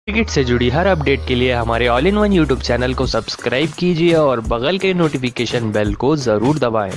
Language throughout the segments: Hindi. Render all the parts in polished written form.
क्रिकेट से जुड़ी हर अपडेट के लिए हमारे all in one YouTube channel को सब्सक्राइब कीजिए और बगल के नोटिफिकेशन बेल को जरूर दबाएं।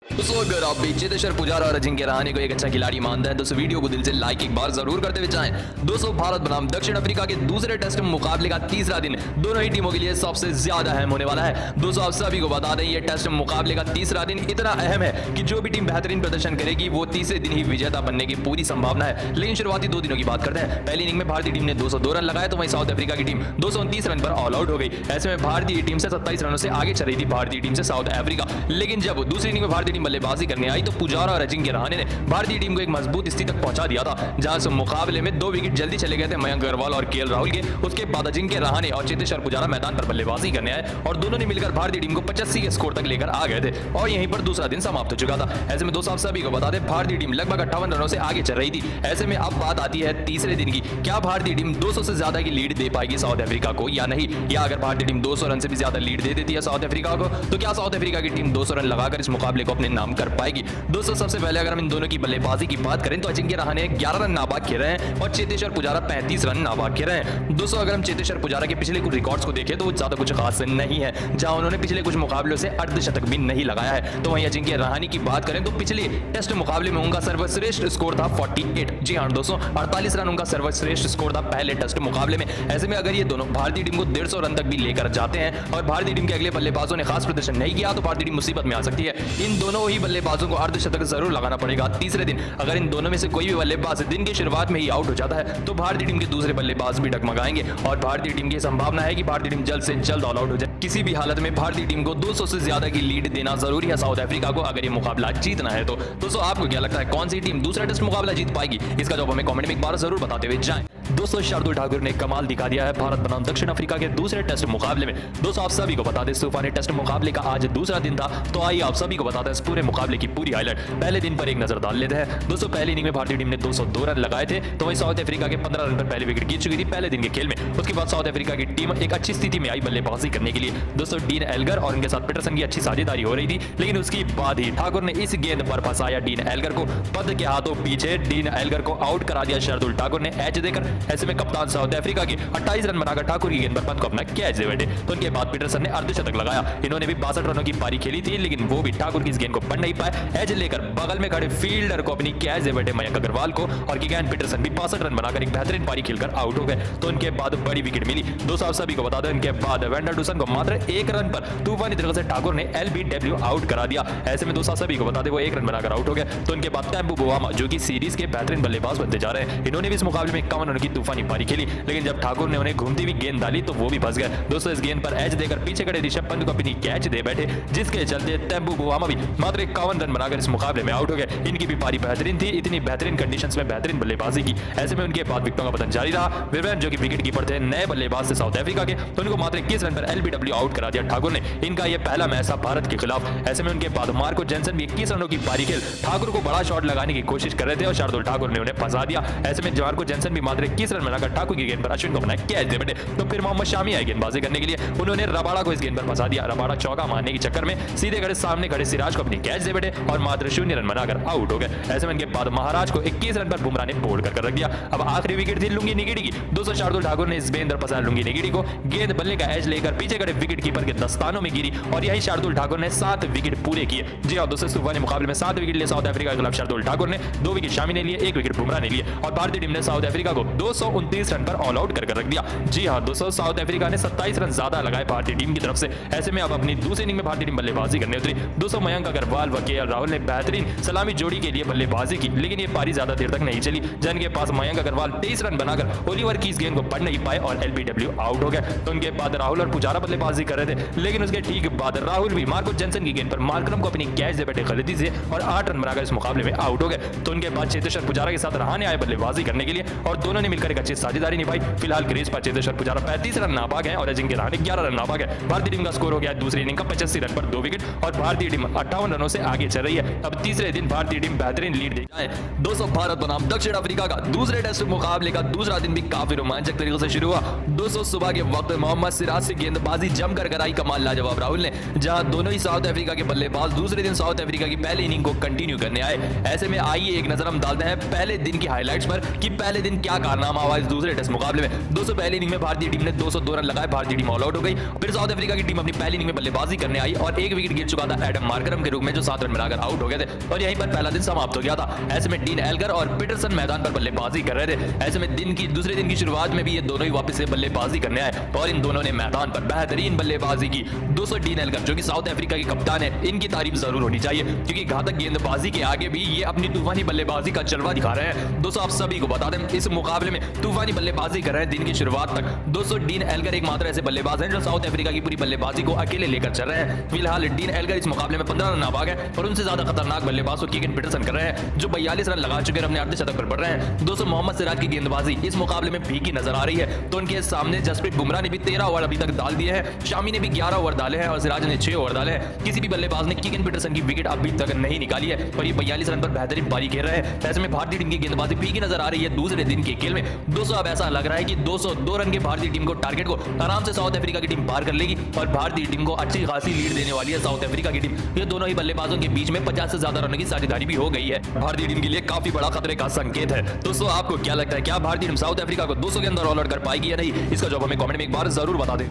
दोस्तों अगर आप भी चेतेश्वर पुजारा और अजिंक्य रहाणे को एक अच्छा खिलाड़ी मानते हैं तो वीडियो को दिल से लाइक एक बार जरूर करते हुए जाएं। दोस्तों भारत बनाम दक्षिण अफ्रीका के दूसरे टेस्ट मुकाबले का तीसरा दिन दोनों ही टीमों के लिए सबसे ज्यादा अहम होने वाला है। दोस्तों आप सभी को बता दें ये टेस्ट मुकाबले का तीसरा दिन इतना अहम है कि जो भी टीम बेहतरीन प्रदर्शन करेगी वो तीसरे दिन ही विजेता बनने की पूरी संभावना है। लेकिन शुरुआती 2 दिनों की बात करते हैं। पहली इनिंग में भारतीय टीम ने 202 रन लगाए तो वहीं साउथ अफ्रीका की टीम 229 रन पर ऑल आउट हो गई। ऐसे में भारतीय टीम से 27 रनों से आगे चल रही थी भारतीय टीम से साउथ अफ्रीका। लेकिन जब दूसरी इनिंग में भारतीय टीम बल्लेबाजी करने आई तो पुजारा और अजिंक्य रहाणे ने भारतीय टीम को एक मजबूत स्थिति तक पहुंचा दिया था, जहां से मुकाबले में 2 विकेट जल्दी चले गए थे मयंक अग्रवाल और केएल राहुल के। उसके बाद अजिंक्य रहाणे और चेतेश्वर पुजारा मैदान पर बल्लेबाजी करने आए और दोनों ने मिलकर भारतीय टीम को 85 के स्कोर तक लेकर आ गए थे और यहीं पर दूसरा दिन समाप्त हो चुका था। ऐसे में दोस्तों आप सभी को बता दें भारतीय टीम लगभग 58 रनों से आगे चल रही थी। ऐसे में अब बात आती है तीसरे दिन की, क्या भारतीय टीम 200 से ज्यादा की लीड दे पाएगी साउथ अफ्रीका को या नहीं, या अगर भारतीय टीम 200 रन से भी ज्यादा लीड दे देती है साउथ अफ्रीका को तो क्या साउथ अफ्रीका की टीम 200 रन लगाकर इस मुकाबले को अपने नाम कर पाएगी। दोस्तों सबसे पहले अगर हम इन दोनों की बल्लेबाजी की बात करें तो अजिंक्य रहाणे 11 रन नाबाद खेल रहे हैं और चेतेश्वर पुजारा 35 रन नाबाद खेल रहे हैं। दोस्तों अगर हम चेतेश्वर पुजारा के पिछले कुछ रिकॉर्ड्स को देखें तो वो ज्यादा कुछ खास नहीं है, जहां उन्होंने पिछले कुछ मुकाबलों से अर्धशतक भी नहीं लगाया है। तो वहीं अजिंक्य रहाणे की बात करें तो पिछले टेस्ट मुकाबले में उनका सर्वश्रेष्ठ स्कोर था 48। जी हाँ दोस्तों 48 रन उनका सर्वश्रेष्ठ स्कोर था पहले टेस्ट मुकाबले में। ऐसे में अगर ये दोनों भारतीय टीम को 150 रन तक भी लेकर जाते हैं और भारतीय टीम के अगले बल्लेबाजों ने खास प्रदर्शन नहीं किया तो भारतीय टीम मुसीबत में आ सकती है। इन दोनों ही बल्लेबाजों को अर्धशतक जरूर लगाना पड़ेगा तीसरे दिन। अगर इन दोनों में से कोई भी बल्लेबाज दिन की शुरुआत में ही आउट हो जाता है तो भारतीय टीम के दूसरे बल्लेबाज भी डगमगाएंगे और भारतीय टीम की संभावना है कि भारतीय टीम जल्द से जल्द ऑल आउट हो जाए। किसी भी हालत में भारतीय टीम को 200 से ज्यादा की लीड देना जरूरी है साउथ अफ्रीका को अगर ये मुकाबला जीतना है तो। दोस्तों आपको क्या लगता है कौन सी टीम दूसरा टेस्ट मुकाबला जीत पाएगी? इसका जवाब हमें कमेंट में एक बार जरूर बताते हुए जाएं। दोस्तों शार्दुल ठाकुर ने कमाल दिखा दिया है भारत बनाम दक्षिण अफ्रीका के दूसरे टेस्ट मुकाबले में। दोस्तों आप सभी को बता दें तूफानी टेस्ट मुकाबले का आज दूसरा दिन था, तो आइए आप सभी को बताते हैं इस पूरे मुकाबले की पूरी हाईलाइट। पहले दिन पर एक नजर डाल लेते हैं। दोस्तों पहली इनिंग में भारतीय टीम ने 202 रन लगाए थे तो वहीं साउथ अफ्रीका के 15 रन पर पहले विकेट गिर चुकी थी पहले दिन के खेल में। उसके बाद साउथ अफ्रीका की टीम एक अच्छी स्थिति में आई बल्लेबाजी करने के लिए। दोस्तों डीन एल्गर और उनके साथ पीटरसन की अच्छी साझेदारी हो रही थी, लेकिन उसके बाद ही ठाकुर ने इस गेंद पर फंसाया डीन एल्गर को। पद के हाथों पीछे डीन एल्गर को आउट करा दिया शार्दुल ठाकुर ने एज देकर। ऐसे में कप्तान साउथ अफ्रीका के 28 रन बनाकर ठाकुर की गेंद पर पंत को अपना कैच दे बैठे। तो उनके बाद पीटरसन ने अर्धशतक लगाया। इन्होंने भी 62 रनों की पारी खेली थी, लेकिन वो भी ठाकुर की इस गेंद को पढ़ नहीं पाए। एज लेकर बगल में खड़े फील्डर को अपनी कैच दे बैठे मयंक अग्रवाल को और किगैन पीटरसन भी 62 रन बनाकर एक बेहतरीन पारी खेलकर आउट हो गए। तो उनके बाद बड़ी विकेट मिली। दोस्तों आप सभी को बता दें उनके बाद वेंडरडूसन को मात्र 1 रन पर तूफानी तरीके से ठाकुर ने एलबीडब्ल्यू आउट करा दिया। ऐसे में दोस्तों सभी को बता दें वो 1 रन बनाकर आउट हो गए। तो उनके बाद टेम्पो बुआमा जो कि सीरीज के बेहतरीन बल्लेबाज बनते जा रहे हैं, इन्होंने भी इस मुकाबले में 51 रन की तूफानी पारी खेली, लेकिन जब ठाकुर ने उन्हें घूमती हुई गेंद डाली तो वो भी फंस गए। दोस्तों इस गेंद पर एज देकर पीछे खड़े ऋषभ पंत को अपनी कैच दे बैठे, जिसके चलते टेम्पो बुआमा भी मात्र 51 रन बनाकर इस मुकाबले में आउट हो गए। इनकी भी पारी बेहतरीन थी, इतनी बेहतरीन कंडीशंस में बेहतरीन बल्लेबाजी की। ऐसे में उनके बाद विकेटों का पतन जारी रहा। विवेन जो कि विकेट कीपर थे नए बल्लेबाज से साउथ अफ्रीका के, तो उनको मात्र 21 रन पर एलबीडब्ल्यू आउट करा दिया ठाकुर ने। इनका यह पहला मैच था भारत के खिलाफ। ऐसे में उनके बाद मार्को जेनसन भी 21 रनों की पारी खेल ठाकुर को बड़ा शॉट लगाने की कोशिश कर रहे थे और शार्दुल ठाकुर ने उन्हें फंसा दिया। ऐसे में मार्को जेनसन भी मात्र 21 रन बनाकर ठाकुर की गेंद पर अश्विन को अपना कैच दे बैठे। तो फिर मोहम्मद शामी आए गेंदबाजी करने के लिए, उन्होंने रबाड़ा को इस गेंद पर फंसा दिया। रबाड़ा चौका मारने के चक्कर में सीधे खड़े सामने खड़े सिराज को अपनी कैच दे बैठे और मात्र 0 रन बनाकर आउट हो गए। ऐसे में इनके बाद महाराज को 21 रन पर बुमराह ने बोल्ड कर रख दिया। अब आखिरी विकेट थी लुंगी निगिड़ी की। दोस्तों शार्दुल ठाकुर ने इस गेंद पर फंसाया लुंगी निगिड़ी को, गेंद बल्ले का एज लेकर पीछे खड़े विकेट कीपर के दस्तानों में गिरी और यही शार्दुल ठाकुर ने 7 विकेट पूरे किए। जी हाँ दोस्तों तूफानी मुकाबले में 7 विकेट लिए साउथ अफ्रीका के खिलाफ शार्दुल ठाकुर ने, 2 विकेट शामी ने लिए, 1 विकेट बुमराह ने लिए और भारतीय टीम ने साउथ अफ्रीका को 229 रन पर ऑल आउट कर रख दिया। जी हाँ दोस्तों साउथ अफ्रीका ने 27 रन ज्यादा लगाए भारतीय टीम की तरफ से। ऐसे में अब अपनी दूसरी इनिंग में भारतीय टीम बल्लेबाजी करने उतरी। दोस्तों मयंक अग्रवाल व केएल राहुल ने बेहतरीन सलामी जोड़ी के लिए बल्लेबाजी की, लेकिन ये पारी ज्यादा देर तक नहीं चली। जिनके पास मयंक अग्रवाल 23 रन बनाकर ओलिवर की इस गेंद को पढ़ नहीं पाए और एलबीडब्ल्यू आउट हो गए। तो उनके बाद राहुल और पुजारा बल्लेबाजी कर रहे थे, लेकिन उसके ठीक बाद राहुल भी मार्को जेनसन की गेंद पर मार्करम को अपनी कैच दे बैठे गलती से और 8 रन बनाकर इस मुकाबले में आउट हो गए। तो उनके बाद चेतेश्वर पुजारा के साथ रहाणे आए बल्लेबाजी करने के लिए और दोनों ने मिलकर एक अच्छी साझेदारी निभाई। फिलहाल क्रीज पर चेतेश्वर पुजारा 35 रन नाबाद है और अजिंक्य रहाणे 11 रन नाबाद है। भारतीय टीम का स्कोर हो गया दूसरी इनिंग का 85 रन पर 2 विकेट और भारतीय टीम 58 रनों से आगे चल रही है। अब तीसरे दिन भारतीय टीम बेहतरीन लीड दे जाए। दोस्तों भारत बनाम दक्षिण अफ्रीका का दूसरे टेस्ट मुकाबले का दूसरा दिन भी काफी रोमांचक तरीके से शुरू हुआ। दोस्तों सुबह के वक्त मोहम्मद सिराज से गेंदबाजी जमकर कराई कमाल लाजवाब राहुल ने, जहां दोनों ही साउथ अफ्रीका के बल्लेबाज दूसरे दिन साउथ अफ्रीका की पहले इनिंग को कंटिन्यू करने आए। ऐसे में आइए एक नजर हम डालते हैं पहले दिन की हाइलाइट्स पर कि पहले दिन क्या कारनामा हुआ इस दूसरे टेस्ट मुकाबले में। दोस्तों पहली इनिंग में भारतीय टीम ने 202 रन लगाए, भारतीय टीम ऑल आउट हो गई। फिर साउथ अफ्रीका की टीम अपनी पहली इनिंग में बल्लेबाजी करने आई और एक विकेट गिर चुका था एडम मार्करम के रूप में, जो 7 रन बनाकर आउट हो गए थे और यहीं पर पहला दिन समाप्त हो गया था। ऐसे में डीन एल्गर और पीटरसन मैदान पर बल्लेबाजी कर रहे थे। ऐसे में दूसरे दिन की शुरुआत में भी ये दोनों ही वापस से बल्लेबाजी करने आए और इन दोनों ने मैदान पर बेहतरीन बल्लेबाजी की। दोस्तों डीन एल्गर जो कि साउथ अफ्रीका के कप्तान है, इनकी तारीफ जरूर होनी चाहिए क्योंकि घातक गेंदबाजी के आगे भी ये अपनी तूफानी बल्लेबाजी का जलवा दिखा रहे हैं। दोस्तों आप सभी को बता दें इस मुकाबले में तूफानी बल्लेबाजी कर रहे हैं दिन की शुरुआत तक। दोस्तों डीन एल्गर एकमात्र ऐसे बल्लेबाज हैं जो साउथ अफ्रीका की पूरी बल्लेबाजी को अकेले लेकर चल रहे हैं। फिलहाल डीन एल्गर इस मुकाबले में 15 रन नाबाद है और उनसे ज्यादा खतरनाक बल्लेबाज कीगन पीटरसन कर रहे हैं जो 42 रन लगा चुके हैं, अपने अर्धशतक पर बढ़ रहे हैं। दोस्तों मोहम्मद सिराज की गेंदबाजी इस मुकाबले में फीकी नजर आ रही है, तो उनके सामने जसप्रीत बुमराह ने भी 13 ओवर अभी तक डाल दिए हैं, शामी ने भी 11 ओवर डाले हैं और सिराज ने 6 ओवर डाले हैं। किसी भी बल्लेबाज ने कीगन पीटरसन की विकेट अभी तक नहीं निकाली है और ये 42 रन पर बेहतरीन पारी खेल रहे हैं। ऐसे में भारतीय टीम की गेंदबाजी फीकी नजर आ रही है दूसरे दिन के खेल में। दोस्तों अब ऐसा लग रहा है कि 202 रन के भारतीय टीम को टारगेट को आराम से साउथ अफ्रीका की टीम पार कर लेगी और भारतीय टीम को अच्छी खासी लीड देने वाली है साउथ अफ्रीका की टीम। ये दोनों ही बल्लेबाजों के बीच में 50 से ज्यादा रनों की साझेदारी भी हो गई है, भारतीय टीम के लिए काफी बड़ा खतरे का संकेत है। दोस्तों आपको क्या लगता है, क्या भारतीय टीम साउथ अफ्रीका को 200 के अंदर ऑल आउट कर पाएगी या नहीं? इसका जवाब हमें कमेंट में एक बार जरूर बता दें।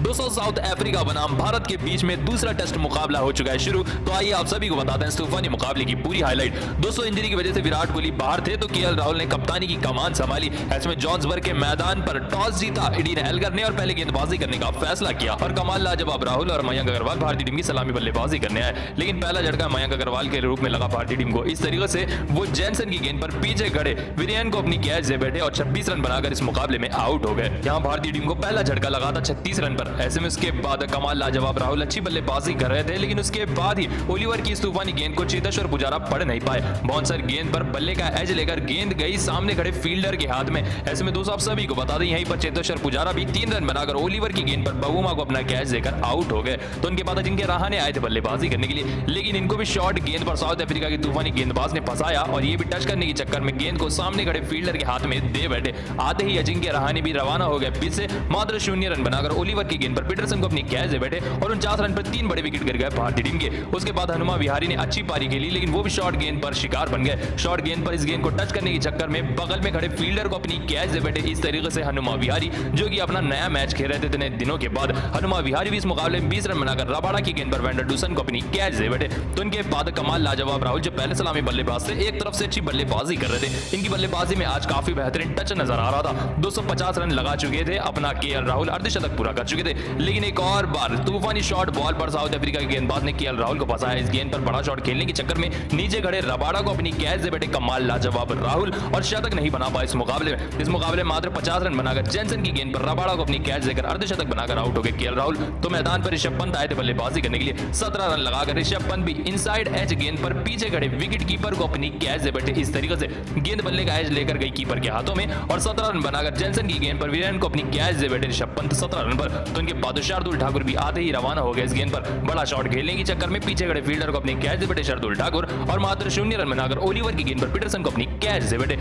दोस्तों साउथ अफ्रीका बनाम भारत के बीच में दूसरा टेस्ट मुकाबला हो चुका है शुरू, तो आइए आप सभी को बताते हैं तूफानी मुकाबले की पूरी हाईलाइट। दोस्तों इंजरी की वजह से विराट कोहली बाहर थे तो केएल राहुल ने कप्तानी की कमान संभाली। ऐसे में जॉन्सबर्ग के मैदान पर टॉस जीता डीन एल्गर ने और पहले गेंदबाजी करने का फैसला किया और कमाल लाजवाब राहुल और मयंक अग्रवाल भारतीय टीम की सलामी बल्लेबाजी करने आए, लेकिन पहला झटका मयंक अग्रवाल के रूप में लगा भारतीय टीम को। इस तरीके से वो जैनसन की गेंद पर पीछे खड़े विरियन को अपनी कैच दे बैठे और 26 रन बनाकर इस मुकाबले में आउट हो गए। यहाँ भारतीय टीम को पहला झटका लगा था 36 रन पर। ऐसे में उसके बाद कमाल लाजवाब राहुल अच्छी बल्लेबाजी कर रहे थे, लेकिन उसके बाद ही ओलिवर की इस तूफानी गेंद को चेतेश्वर पुजारा पढ़ नहीं पाए। बाउंसर गेंद पर बल्ले का एज लेकर गेंद गई सामने खड़े फील्डर के हाथ में। ऐसे में दोस्तों आप सभी को बता दें यहीं पर चेतेश्वर पुजारा भी 3 रन बनाकर ओलिवर की गेंद पर बबूमा को अपना कैच देकर आउट हो गए। तो उनके बाद अजिंक्य रहाणे आए थे बल्लेबाजी करने के लिए, लेकिन इनको भी शॉर्ट गेंद पर साउथ अफ्रीका की तूफानी गेंदबाज ने फंसाया और ये भी टच करने के चक्कर में गेंद को सामने खड़े फील्डर के हाथ में दे बैठे। आते ही अजिंक्य रहाणे भी रवाना हो गए पिच से, मात्र 0 रन बनाकर ओलिवर की गेंद पर पीटरसन को अपनी कैच दे बैठे और 49 रन पर 3 बड़े विकेट गिर गए भारतीय टीम के। उसके बाद हनुमा विहारी ने अच्छी पारी खेली, लेकिन वो भी शॉर्ट गेंद पर शिकार बन गए। शॉर्ट गेंद पर इस गेंद को टच करने के चक्कर में बगल में खड़े फील्डर को अपनी कैच दे बैठे। इस तरीके से हनुमा विहारी जो कि अपना नया मैच खेल रहे थे इतने दिनों के बाद, हनुमा विहारी भी इस मुकाबले में 20 रन बनाकर रबाड़ा की गेंद पर वेंडर डूसन को अपनी कैच दे बैठे। तो इनके बाद कमाल लाजवाब राहुल जो पहले सलामी बल्लेबाज थे, एक तरफ से अच्छी बल्लेबाजी कर रहे थे। इनकी बल्लेबाजी में आज काफी बेहतरीन टच नजर आ रहा था। 250 रन लगा चुके थे, अपना केएल राहुल अर्धशतक पूरा कर चुके थे, लेकिन एक और बार तूफानी शॉट बॉल पर साउथ अफ्रीका के गेंदबाज ने केएल राहुल को फंसाया। इस गेंद पर बड़ा शॉट खेलने के चक्कर में नीचे खड़े रबाड़ा को अपनी कैच दे बैठे कमाल लाजवाब राहुल और शतक नहीं बना पाए इस मुकाबले में। इस मुकाबले में मात्र 50 रन बनाकर जैनसन की गेंद पर रबाड़ा को अपनी कैच देकर अर्धशतक बनाकर आउट हो गए केएल राहुल। तो मैदान पर ऋषभ पंत आए थे बल्लेबाजी करने के लिए। 17 रन लगाकर ऋषभ पंत भी इनसाइड एज गेंद पर पीछे खड़े विकेट कीपर को अपनी कैच दे बैठे। इस तरीके से गेंद बल्ले का एज लेकर गई कीपर के हाथों में और 17 रन बनाकर जैनसन की गेंद पर वीरेन को अपनी कैच दे बैठे ऋषभ पंत 17 रन पर। तो उनके बाद शार्दुल ठाकुर भी आते ही रवाना हो गए इस गेंद पर बड़ा शॉट खेलने के चक्कर में पीछे खड़े फील्डर को अपनी कैच दे बैठे शार्दुल ठाकुर और मात्र 0 रन बनाकर ओलिवर की गेंद पर पीटरसन को अपनी कैच दे बैठे।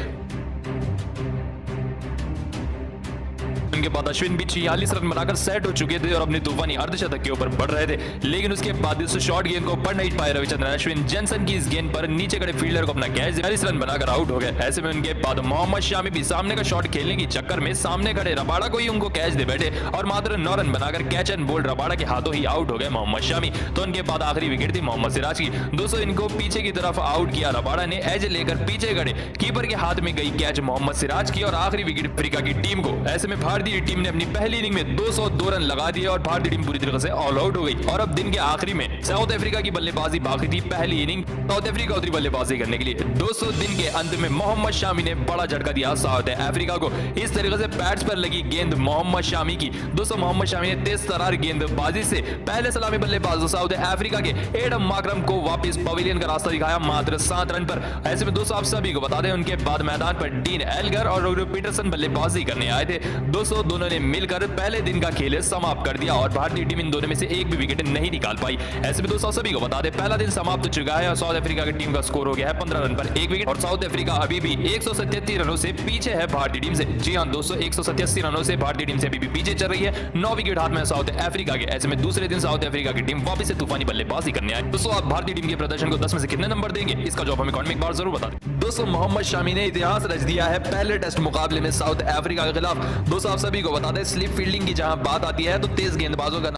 उनके बाद अश्विन भी 46 रन बनाकर सेट हो चुके थे और अपनी तूफानी अर्धशतक के ऊपर बढ़ रहे थे, लेकिन उसके बाद इस शॉर्ट गेंद को पढ़ नहीं पाए रविचंद्रन अश्विन। जैनसन की इस गेंद पर नीचे खड़े फील्डर को अपना कैच 40 रन बनाकर आउट हो गए। ऐसे में उनके बाद मोहम्मद शामी भी सामने का शॉट खेलने के चक्कर में सामने खड़े रबाड़ा को ही उनको कैच दे बैठे और मात्र 9 रन बनाकर कैच एंड बोल्ड रबाड़ा के हाथों ही आउट हो गए मोहम्मद शामी। तो उनके बाद आखिरी विकेट थी मोहम्मद सिराज की। दोस्तों इनको पीछे की तरफ आउट किया रबाड़ा ने, एज लेकर पीछे खड़े कीपर के हाथ में गई कैच मोहम्मद सिराज की और आखिरी विकेट अफ्रीका की टीम को। ऐसे में भारतीय टीम ने अपनी पहली इनिंग में 202 रन लगा दिए और भारतीय टीम पूरी तरह से ऑल आउट हो गई। और अब दिन के आखिरी में साउथ अफ्रीका की बल्लेबाजी बाकी थी। पहली इनिंग साउथ अफ्रीका उतरी बल्लेबाजी करने के लिए। दोस्तों दिन के अंत में मोहम्मद शामी ने बड़ा झटका दिया साउथ अफ्रीका को। इस तरीके से पैड्स पर लगी गेंद मोहम्मद शामी की। दोस्तों मोहम्मद शामी ने तेज तरार गेंदबाजी से पहले सलामी बल्लेबाज साउथ अफ्रीका के एडम मार्करम को वापस पवेलियन का रास्ता दिखाया मात्र 7 रन पर। ऐसे में दोस्तों आप सभी को बता दें उनके बाद मैदान पर डीन एल्गर और रोग्रो पीटरसन बल्लेबाजी करने आए थे। दोस्तों दोस्तों दोनों ने मिलकर पहले दिन का खेल समाप्त कर दिया और भारतीय टीम इन दोनों में से एक भी विकेट नहीं निकाल पाई। ऐसे में दोस्तों सभी को बता दें पहला दिन समाप्त हो चुका है और साउथ अफ्रीका की टीम का स्कोर हो गया है 15 रन पर 1 विकेट और साउथ अफ्रीका अभी भी 187 रनों से पीछे है भारतीय टीम से। जी हां दोस्तों 187 रनों से भारतीय टीम से अभी भी पीछे चल रही है। 9 विकेट हाथ में साउथ अफ्रीका के। ऐसे में दूसरे दिन साउथ अफ्रीका की टीम वापस से तूफानी बल्लेबाजी करने आई। दोस्तों आप भारतीय टीम के प्रदर्शन को 10 में से कितने नंबर देंगे, इसका जवाब हमें कमेंट में एक बार जरूर बता दें। दोस्तों मोहम्मद शमी ने इतिहास रच दिया है पहले टेस्ट मुकाबले में साउथ अफ्रीका के खिलाफ। दोस्तों आप सभी को बता दें स्लिप फील्डिंग की जहां बात आती है तो तेज गेंदबाजों का